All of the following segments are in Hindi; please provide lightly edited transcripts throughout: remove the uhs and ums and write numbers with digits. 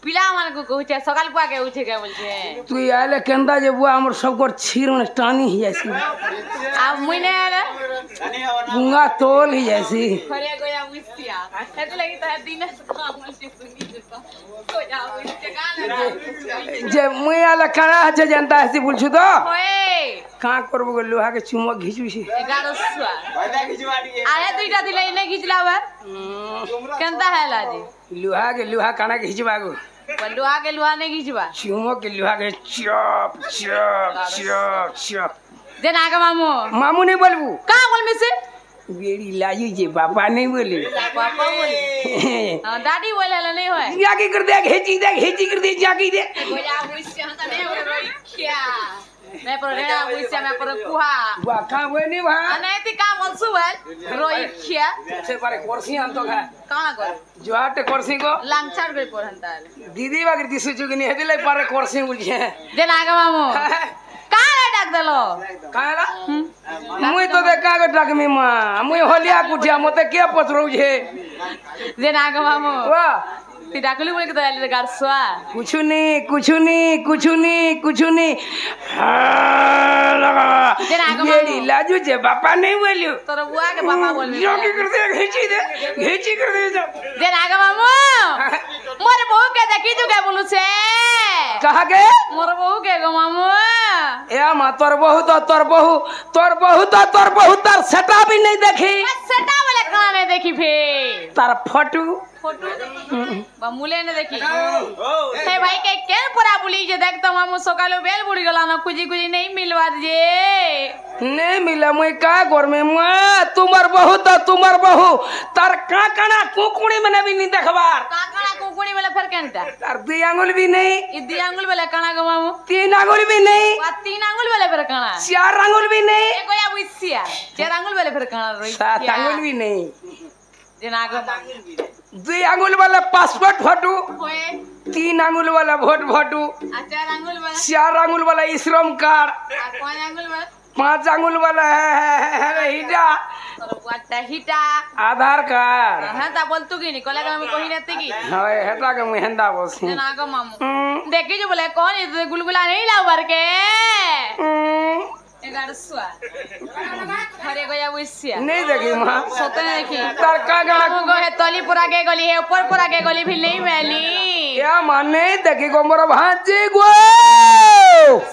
पिला मन को कहूचे सकाल पुआ के उठे के बोलछे तू आले केंदा जे बुआ हमर सब को छीर में टानी ही जैसी आ मुइने आले गुंगा तोल ही जैसी खरे गोया मुस्तिया हेते लगी त दिन काम से सुनी तो जा मुस्ते गाना जे मुई आले कणा जे जनता ऐसी बोलछु तो ओए का करबो लोहा के चुमक घिचू छी 11 सुआ भाईदा खिचवा दिए आए दुईटा दिले ने खिचला बा केंता है लाजी लोहा कणा के घिचबागो लोहा के लोहा नहीं खिचबा चुमक के लोहा के चप चप चप चप देना आगे मामू मामू नहीं बोलबू का बोल में से बेड़ी लाजी जे पापा नहीं बोले पापा बोले हां दादी बोले ला नहीं होय जाके कर दे घिची कर दे जाके दे गोया मुइसे हता नहीं हो रोई क्या मैं पर रेड़ा मुइसे मैं पर कुहा वा का होय नहीं भा अनैति काम अलसु बल रोई क्या से पारे कुर्सी आन तो खा कहां गो जोहाटे कुर्सी को लांगछाड़ गई पर हंता दीदी बागर दिसु चुगनी हेदे लै पारे कुर्सी बुझे देना आगे मामू का रे डाक देलो काला मुई तो देखा गो डाक मी मां मुई होलिया कुटिया मते के पचरौ छे देना आगे मामू वाह ती डाकली बोल के दयाले गारसवा कुछ नहीं लगा बेड़ी लाजू जे पापा नहीं बोलियो तोर बुआ के पापा बोल जो की कर दे घिची कर दे जा देना आगे मामू मोर बहू के देखी तू के बोलू से कहा के मोर बहू के गो मामू ए मां तोर बहू तार सेटा भी नहीं देखी सेटा वाले कहां नहीं देखी फिर तार फोटो मुले ने देखी हे भाई के पूरा बुली जे देख तो मामू सकालो बेल बुड़ी गला ना कुजी नहीं मिलवा जे नहीं मिला मुई का गोर में मां तुम्हार बहू तार का कणा कुकुड़ी में भी नहीं देखबार का कणा कुकुड़ी वाला फिर केनता तार 2 आंगुल भी नहीं ई 2 आंगुल वाला कणा गो मामू 3 आंगुल भी नहीं 3 आंगुल वाला फिर कणा 4 आंगुल भी नहीं ए गोया बुइसिया 4 आंगुल वाला फिर कणा रोई 7 आंगुल भी नहीं देना गो 2 आंगुल वाला पासपोर्ट फोटो होए 3 आंगुल वाला वोट फोटो 4 आंगुल वाला 4 आंगुल वाला श्रम कार्ड 5 आंगुल वाला 5 आंगुल वाला है हिटा तोर बुआटा हिटा आधार कार्ड हां ता बोल तू की नहीं कोला में कोही नते की हाय हेटा के मेहंदा बोसी देना गो मामू देखी जो बोले कौन ये गुलगुला नहीं लाव भर के 11 सुआ खरे गोया बुइसिया नहीं देखी मां सोते देखी तार का गाना गो है तलीपुरा के गली है ऊपरपुरा के गली भी नहीं मिली या माने देखी गो मोर भांजी गो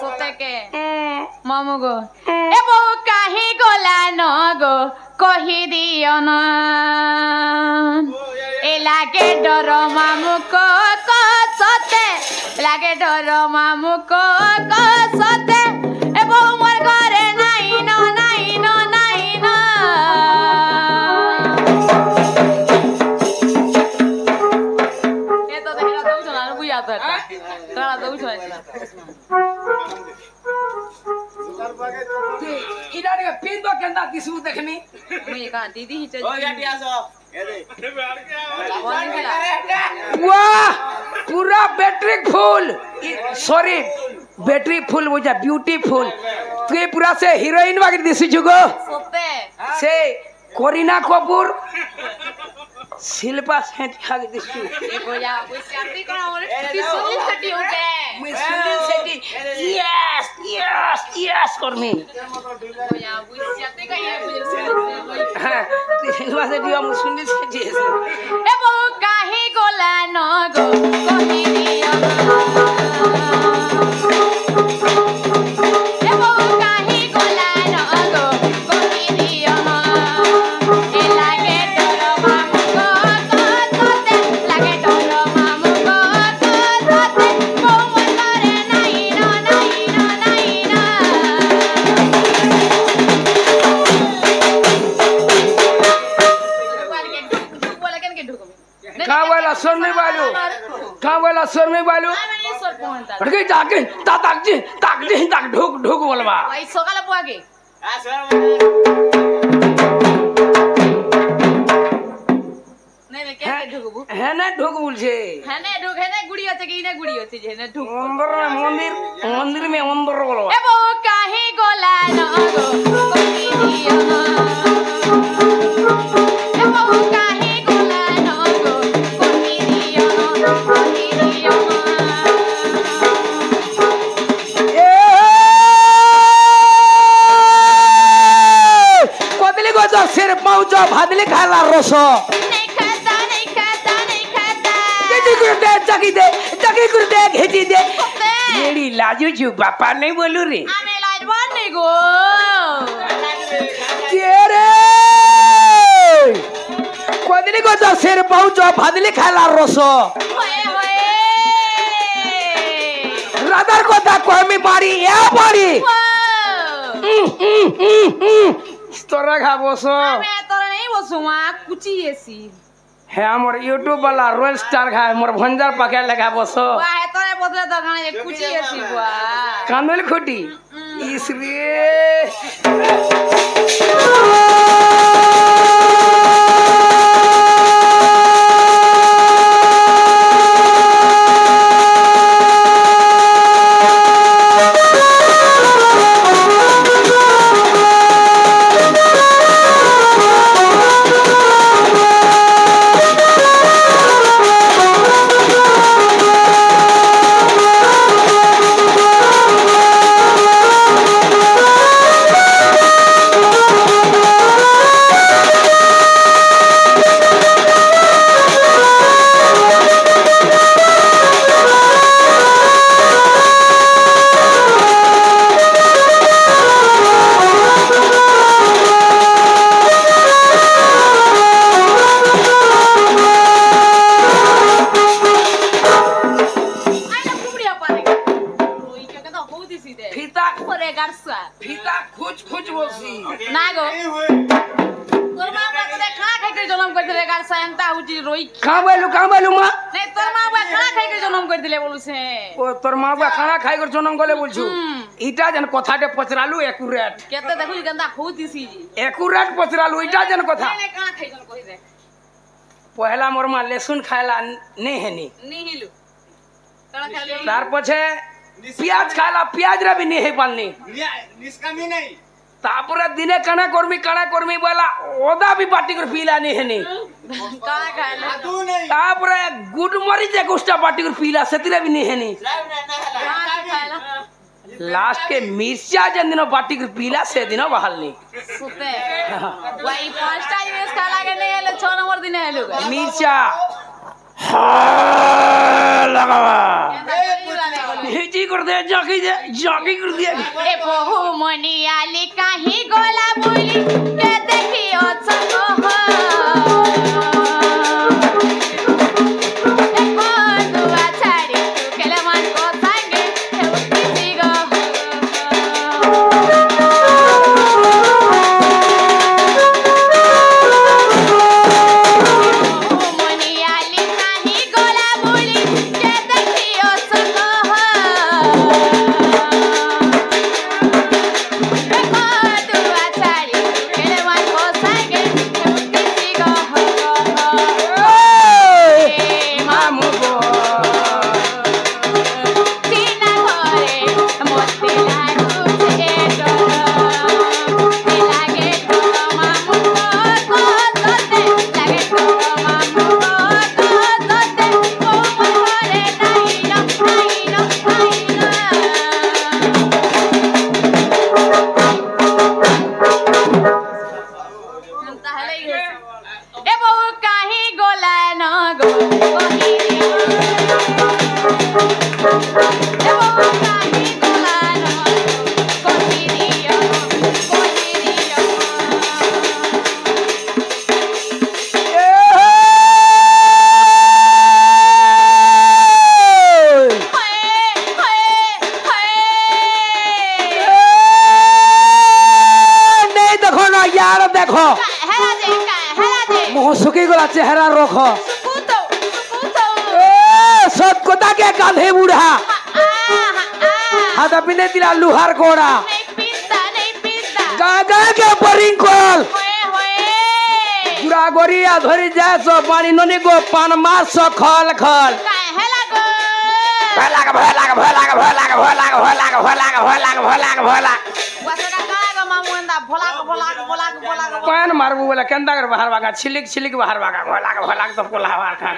सोते के मामू गो ए बहु काहे गोला न गो कहि दियो न ए लागे डर मामू को सोते लागे डर मामू को सोते ए बहु मोर घरे नहीं न ए तो देखला दउ चला बुया तो कला दउ चला इधर के पिन तो केंदा दिसु देखनी मुई का दीदी ही चल ओ याटिया सो ये दे वाह पूरा battery full sorry battery full बुझा ब्यूटीफुल तू पूरा से हीरोइन वागिर दिसु जुगो सोते से करीना कपूर शिल्पा सेठ खागे दिसु ए गोया कोई शादी करा और सुनील शेट्टी हो गए मैं सुनील शेट्टी यस करमी गोया कोई शादी का ये मुझे हां तू शिल्पा सेठी हम सुनील शेट्टी है ए बहु काहे गोला न गो कहि दियो ए बहु काहे गोला न गो कहि दियो ए लागे डर मामू को सोते लागे डर मामू को सोते बहु मन करे नहीं न का वाला सुर में बालू अड़के जाके ताक ढुक बोलबा भाई सकाल पुआगे आ सर नहीं क्या ढुकबू है ना ढुक बोल छे है ना गुड़ी होते कि ना गुड़ी होते जे ना ढुक मंदिर में अंदर बोलबा ए बो काहे गोला न गो कोई दियो ए बो काहे गोला न गो कोई दियो भादली खाला रस नहीं खाता नहीं खाता नहीं खाता केजी गुरुदे जगी गुरुदे घेजी दे कोते मेरी लाजू जू बापा नहीं बोलू रे आमे लाइट बंद नहीं गो तेरे कोदिनी को जा शेर पहुंचो भादली खाला रस होए होए राधार को दा कोमी बाड़ी या बाड़ी तोरा खाबो सो आमे तोरा नहीं बसुआ कुची एसी है हमर यूट्यूब वाला रॉयल स्टार खाए मोर भंजर पके लगा बसो वाह है तोरे बदले तो गाने कुची एसी बुआ कांदल खोटी इसलिए फीता खुच खुच बोसी ना गो तोर मां बाप तो खाना खाई के जन्म कर दिले गार सायंता हुजी रोई का बोलू मां नहीं तोर मां बाप खाना खाई के जन्म कर दिले बोलू से ओ तोर मां बाप खाना खाई कर जन्म गले बोलछु इटा जन कथाटे पचरालू एक्यूरेट केते देखु गंदा खूती सी जी एक्यूरेट पचरालू इटा जन कथा नहीं खाना खाई जन कहि दे पहला मोर मां लहसुन खायला नहीं हेनी निहिलु तोरा खाली तार पछे प्याज खायला प्याज रे भी नहीं हे पालनी निष्कामी नहीं तापरे दिने कणा कर्मी बोला ओदा भी पार्टी कर पीला नहीं हेनी खाना खाइले तू नहीं तापरे गुड मरी जे गुस्टा पार्टी कर पीला सेतिरे भी नहीं हेनी खाना खाइला लास्ट के मिर्चा जन दिनो पार्टी कर पीला से दिनो बहालनी सुते वही पांच टाइम में खाला के नहीं हेले 6 नंबर दिन हेलु मिर्चा लगावा हिजी कर दे जाकी कर दिया ए बहु मनियाली काहे गोला बोली के देखियो सको हो ए दुआ छाड़ी तू केले मन को संगे किसी गो मनियाली काहे गोला बोली के देखियो सको हो चेहरा रखो सब कोता के कांधे बूढ़ा हाथ पिने दिला लुहार कोड़ा गागा के परिंग कोल जुरा गोरिया धरी जाए सो पानी ननी गो पान मास सो खल खल पान मारबू बोला केंदा कर बाहर भागा छिलिक बाहर भागा भोला तो कोला हवा खा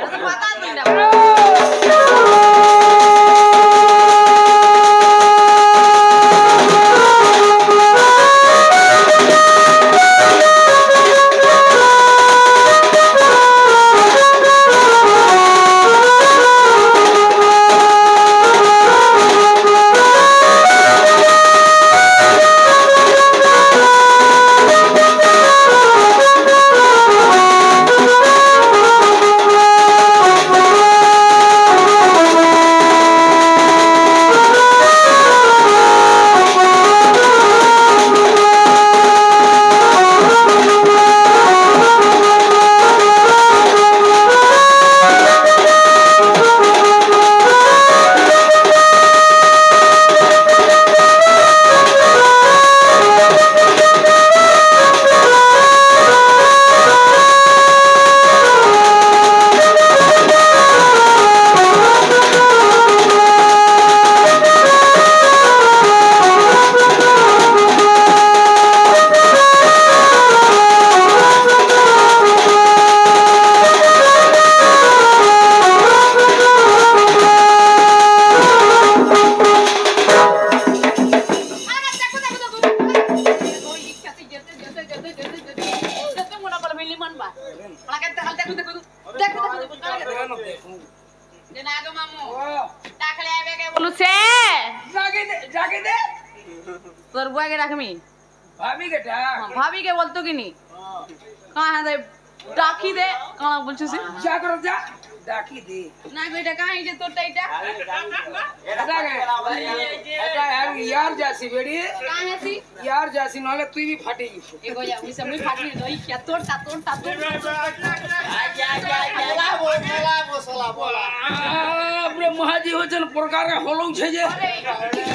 তোর বুয়াকে রাখমি ভাবি কে ডাক ভাবি কে বলতো কি নি কাঁ দে ডাকি দে কাঁ বলছিস যা করো যা ডাকি দে না বেটা কাঁ এই যে তোরটা এটা এটা यार यार जैसी बेड़ी কাঁ হেসি यार जैसी नहले তুই भी फाटी गई এগো যা মুই সামনে ফাটি দই কি তোরটা আপরে মহাজি হচ্ছেন প্রকার হলৌ ছে যে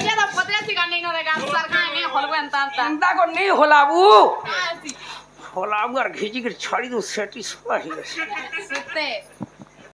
ये तो पतरे से गाने न रहेगा सरकार ने हलवे अंता अंता চিন্তা কর নেই হলাবু कासी হলাবু আর ঘিজি করে ছাড়ি দু সেটি সবাই सुते